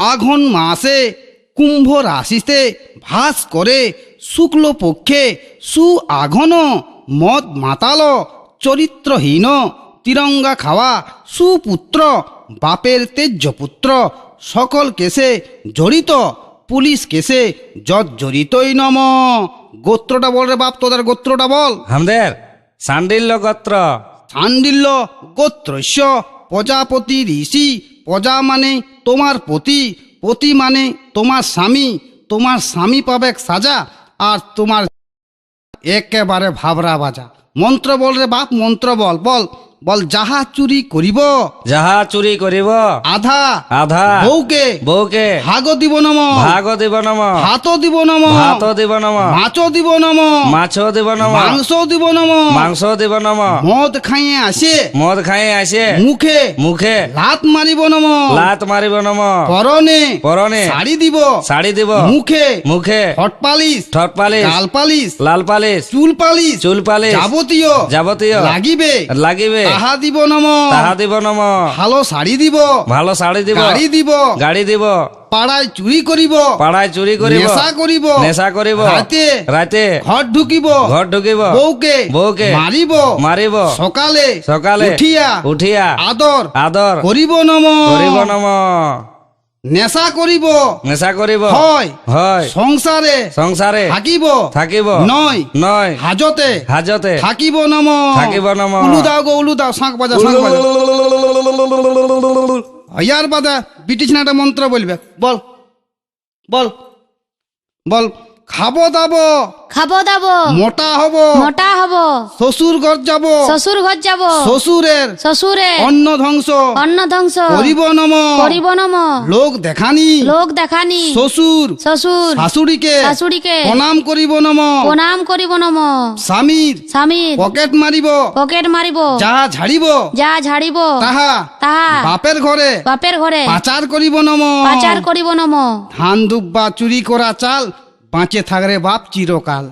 আঘন মাসে কুম্ভ রাশিতে ভাস করে শুক্ল পক্ষে সুআঘন মদ মাতাল চরিত্রহীন তিরঙ্গা খাওয়া সুপুত্র বাপের তেজ্যপুত্র সকল কেসে জড়িত পুলিশ কেসে জড়িতই নম। গোত্রটা বল রে বাপ, তোদের গোত্রটা বল। আমাদের সান্ডিল্য গোত্র। সান্ডিল্য গোত্রস্য প্রজাপতি ঋষি। প্রজা মানে তোমার পতি, পতি মানে তোমার স্বামী, তোমার স্বামী পাবে সাজা, আর তোমার একেবারে ভাবরা বাজা। মন্ত্র বল রে বাপ, মন্ত্র বল বল বল। যাহা চুরি করিব, যাহা চুরি করিব, আধা আধা বউকে বউকে ভাগ দিব নম, ভাগ দিব নম, ভাত দিব নম, ভাত দিব নম, মাছ দিব নম, মাছ দিব নম, মাংস দিব নম, মাংস দিব নম, মদ খাইয়ে আসে মদ খাই আসে মুখে মুখে লাত মারিব নম, লাত মারিব নম, পরনে পরনে শাড়ি দিব, শাড়ি দিব, মুখে মুখে হট পালিশ, ঠট পালিশ, গাল পালিশ, লাল পালিশ, চুল পালিশ, চুল পালিশ, যাবতীয় যাবতীয় লাগিবে লাগিবে, তাহা দিব নম। তাহা দিব নম। ভালো শাড়ি দিব, ভালো শাড়ি দিব, গাড়ি দিব, গাড়ি দিব, পাড়ায় চুরি করিব, পাড়ায় চুরি করিব, নেশা করিব, নেশা করিব, রাতে রাতে ঘর ঢুকিব, ঘর ঢুকিব, বউকে বউকে মারিব, মারিব, সকালে সকালে উঠিয়া উঠিয়া আদর আদর করিব নম। করিব নম। নেশা করিব, নেশা করিব, হয় হয় সংসারে সংসারে থাকিব, থাকিব, নয় নয় হাজতে হাজতে থাকিব নম। থাকিব নম। উলু দাও গো উলু দাও, শাঁখ বাজা শাঁখ বাজা। ইয়ার বাদা ব্রিটিশ না একটা মন্ত্র বলবে, বল বল বল। খাবো দাবো, খাবো দাবো, মোটা হব, মোটা হব, শ্বশুর ঘর যাব, শ্বশুর ঘর যাব, শ্বশুরের শ্বশুরে অন্ন ধ্বংস অন্ন ধ্বংস করিব নম। করিব নম। লোক দেখানি লোক দেখানি শ্বশুর শ্বশুর শাশুড়িকে শাশুড়িকে প্রণাম করিব নম। প্রণাম করিব নম। স্বামীর স্বামীর পকেট মারিব, পকেট মারিব, যাহা ঝাড়িব যা ঝাড়িব তাহা তাহা বাপের ঘরে বাপের ঘরে পাচার করিব নম। পাচার করিব নম। ধান দুব্বা চুরি করা চাল বাঁচে থাকরে বাপ চিরকাল।